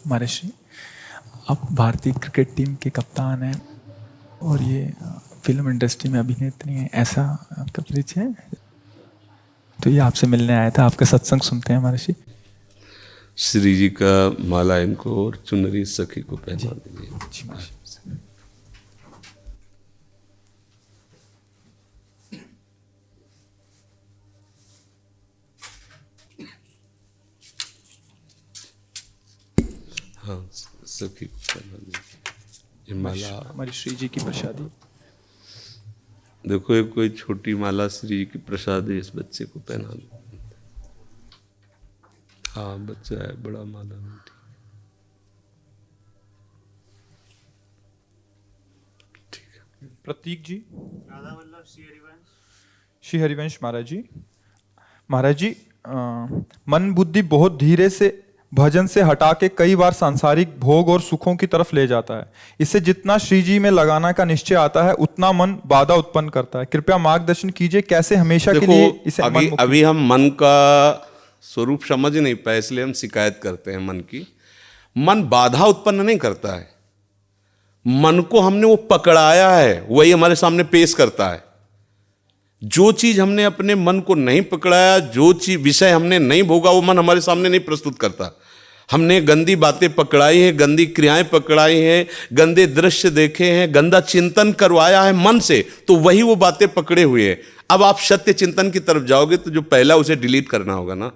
महर्षि, आप भारतीय cricket team के कप्तान हैं और ये फिल्म इंडस्ट्री में अभिनेत्री हैं, ऐसा आपका परिचय है? तो ये आपसे मिलने आया था, आपका सत्संग सुनते हैं महर्षि। श्री जी का माला इनको और चुनरी सखी को पहना दीजिए। हाँ, सखी को पहना दीजिए। ये माला हमारी श्री जी की प्रसादी। देखो, एक कोई छोटी माला श्री जी की प्रसादी इस बच्चे को पहना दो। हाँ, बच्चा है, बड़ा माला नहीं। ठीक है। प्रतीक जी, श्री हरिवंश महाराज जी। महाराज जी, मन बुद्धि बहुत धीरे से भजन से हटा के कई बार सांसारिक भोग और सुखों की तरफ ले जाता है। इसे जितना श्री जी में लगाना का निश्चय आता है उतना मन बाधा उत्पन्न करता है। कृपया मार्गदर्शन कीजिए, कैसे हमेशा के लिए इसे अभी हम मन का स्वरूप समझ नहीं पाए, इसलिए हम शिकायत करते हैं मन की। मन बाधा उत्पन्न नहीं करता है, मन को हमने वो पकड़ाया है, वही हमारे सामने पेश करता है। जो चीज हमने अपने मन को नहीं पकड़ाया, जो चीज विषय हमने नहीं भोगा, वो मन हमारे सामने नहीं प्रस्तुत करता। हमने गंदी बातें पकड़ाई हैं, गंदी क्रियाएं पकड़ाई हैं, गंदे दृश्य देखे हैं, गंदा चिंतन करवाया है मन से, तो वही वो बातें पकड़े हुए हैं। अब आप सत्य चिंतन की तरफ जाओगे तो जो पहला उसे डिलीट करना होगा ना,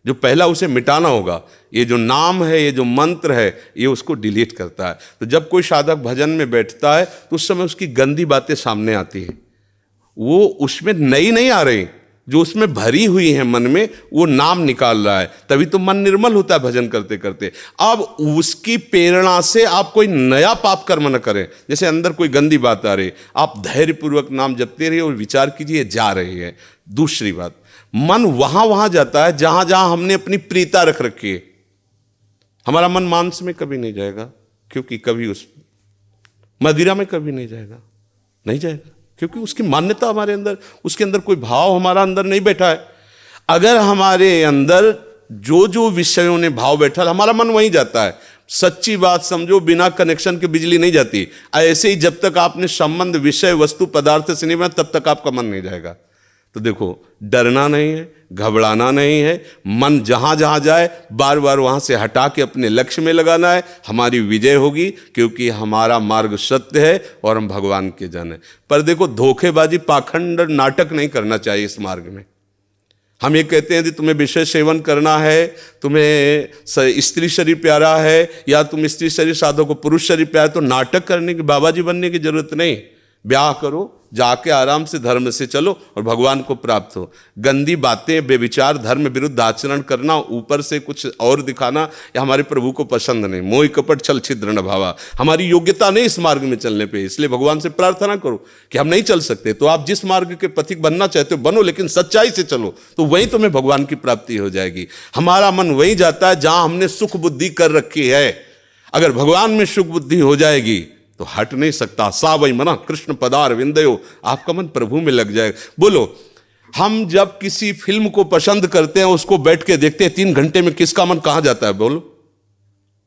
जो पहला उसे मिटाना होगा। ये जो नाम है, ये जो मंत्र है, ये उसको डिलीट करता है। तो जब कोई साधक भजन में बैठता है तो उस समय उसकी गंदी बातें सामने आती है, वो उसमें नई नहीं आ रही, जो उसमें भरी हुई है मन में, वो नाम निकाल रहा है। तभी तो मन निर्मल होता है भजन करते करते। अब उसकी प्रेरणा से आप कोई नया पाप कर्म न करें। जैसे अंदर कोई गंदी बात आ रही, आप धैर्यपूर्वक नाम जपते रहिए और विचार कीजिए जा रही है। दूसरी बात, मन वहां जाता है जहां जहां हमने अपनी प्रीता रख रखी है। हमारा मन मांस में कभी नहीं जाएगा, क्योंकि कभी उस मदिरा में कभी नहीं जाएगा, नहीं जाएगा, क्योंकि उसकी मान्यता हमारे अंदर, उसके अंदर कोई भाव हमारा अंदर नहीं बैठा है। अगर हमारे अंदर जो जो विषयों ने भाव बैठा, हमारा मन वहीं जाता है। सच्ची बात समझो, बिना कनेक्शन के बिजली नहीं जाती। ऐसे ही जब तक आपने संबंध विषय वस्तु पदार्थ से नहीं बना, तब तक आपका मन नहीं जाएगा। तो देखो, डरना नहीं है, घबराना नहीं है, मन जहां जहां जाए बार बार वहां से हटा के अपने लक्ष्य में लगाना है। हमारी विजय होगी, क्योंकि हमारा मार्ग सत्य है और हम भगवान के जन हैं। पर देखो, धोखेबाजी, पाखंड, नाटक नहीं करना चाहिए इस मार्ग में। हम ये कहते हैं कि तुम्हें विषय सेवन करना है, तुम्हें स्त्री शरीर प्यारा है, या तुम स्त्री शरीर साधो को पुरुष शरीर प्यारा है, तो नाटक करने की, बाबा जी बनने की जरूरत नहीं। ब्याह करो, जाके आराम से धर्म से चलो और भगवान को प्राप्त हो। गंदी बातें, बेविचार, धर्म विरुद्ध आचरण करना, ऊपर से कुछ और दिखाना, या हमारे प्रभु को पसंद नहीं। मोह कपट छल छिद्र न भावा, हमारी योग्यता नहीं इस मार्ग में चलने पे। इसलिए भगवान से प्रार्थना करो कि हम नहीं चल सकते, तो आप जिस मार्ग के पथिक बनना चाहते हो बनो, लेकिन सच्चाई से चलो, तो वहीं तुम्हें भगवान की प्राप्ति हो जाएगी। हमारा मन वहीं जाता है जहां हमने सुख बुद्धि कर रखी है। अगर भगवान में सुख बुद्धि हो जाएगी तो हट नहीं सकता। सा वही मना कृष्ण पदार विंदयो, आपका मन प्रभु में लग जाएगा। बोलो, हम जब किसी फिल्म को पसंद करते हैं, उसको बैठ के देखते हैं, 3 घंटे में किसका मन कहां जाता है? बोलो,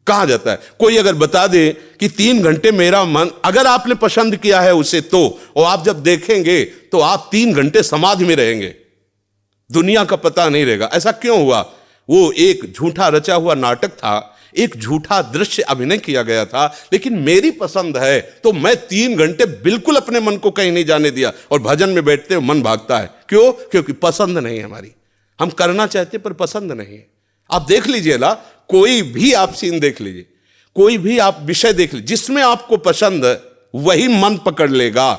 कहां जाता है? कोई अगर बता दे कि 3 घंटे मेरा मन, अगर आपने पसंद किया है उसे, तो और आप जब देखेंगे तो आप 3 घंटे समाधि में रहेंगे, दुनिया का पता नहीं रहेगा। ऐसा क्यों हुआ? वो एक झूठा रचा हुआ नाटक था, एक झूठा दृश्य अभिनय किया गया था। लेकिन मेरी पसंद है तो मैं 3 घंटे बिल्कुल अपने मन को कहीं नहीं जाने दिया, और भजन में बैठते हुए मन भागता है। क्यों? क्योंकि पसंद नहीं है हमारी। हम करना चाहते पर पसंद नहीं है। आप देख लीजिए ना, कोई भी आप सीन देख लीजिए, कोई भी आप विषय देख लीजिए, जिसमें आपको पसंद है वही मन पकड़ लेगा।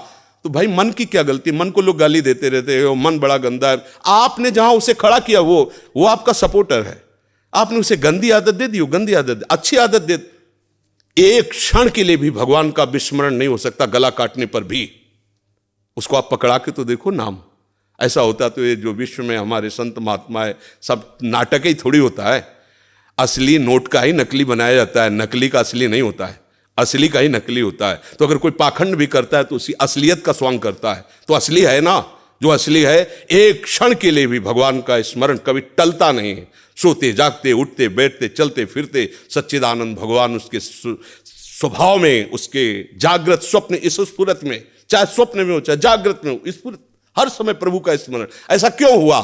तो भाई, मन की क्या गलती? मन को लोग गाली देते रहते हो, मन बड़ा गंदा है। आपने जहां उसे खड़ा किया वो आपका सपोर्टर है। आपने उसे गंदी आदत दे दी, गंदी आदत, अच्छी आदत दे। एक क्षण के लिए भी भगवान का विस्मरण नहीं हो सकता, गला काटने पर भी। उसको आप पकड़ा के तो देखो नाम। ऐसा होता तो ये जो विश्व में हमारे संत महात्मा है, सब नाटक ही थोड़ी होता है। असली नोट का ही नकली बनाया जाता है, नकली का असली नहीं होता है, असली का ही नकली होता है। तो अगर कोई पाखंड भी करता है तो उसी असलियत का स्वांग करता है, तो असली है ना। जो असली है, एक क्षण के लिए भी भगवान का स्मरण कभी टलता नहीं है। सोते जागते उठते बैठते चलते फिरते सच्चिदानंद भगवान उसके स्वभाव में, उसके जागृत स्वप्न इस स्फुरत में, चाहे स्वप्न में हो चाहे जागृत में हो, स्फुरत हर समय प्रभु का स्मरण। ऐसा क्यों हुआ?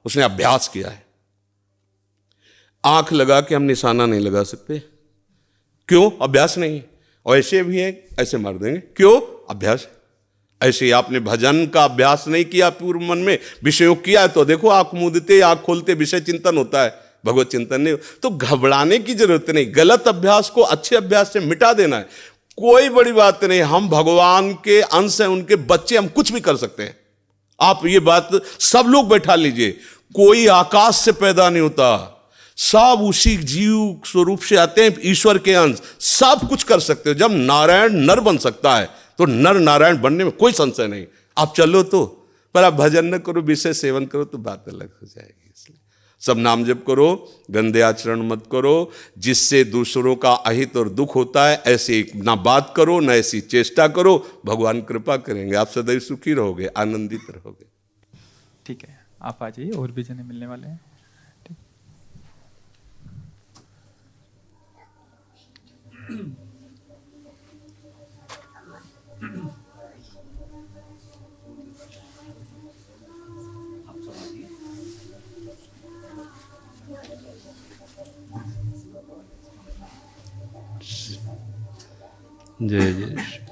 उसने अभ्यास किया है। आंख लगा के हम निशाना नहीं लगा सकते, क्यों? अभ्यास नहीं। और ऐसे भी है, ऐसे मार देंगे, क्यों? अभ्यास। ऐसे ही आपने भजन का अभ्यास नहीं किया पूर्व मन में, विषयों किया, तो देखो आंख मूंदते आंख खोलते विषय चिंतन होता है, भगवत चिंतन नहीं। तो घबराने की जरूरत नहीं, गलत अभ्यास को अच्छे अभ्यास से मिटा देना है, कोई बड़ी बात नहीं। हम भगवान के अंश हैं, उनके बच्चे, हम कुछ भी कर सकते हैं। आप ये बात सब लोग बैठा लीजिए, कोई आकाश से पैदा नहीं होता, सब उसी जीव स्वरूप से आते हैं, ईश्वर के अंश, सब कुछ कर सकते हो। जब नारायण नर बन सकता है तो नर नारायण बनने में कोई संशय नहीं। आप चलो तो, पर आप भजन न करो, विषय सेवन करो तो बात अलग हो जाएगी। इसलिए सब नाम जप करो, गंदे आचरण मत करो, जिससे दूसरों का अहित और दुख होता है ऐसी ना बात करो, ना ऐसी चेष्टा करो। भगवान कृपा करेंगे, आप सदैव सुखी रहोगे, आनंदित रहोगे। ठीक है, आप आ जाइए, और भी जने मिलने वाले हैं। जय जय।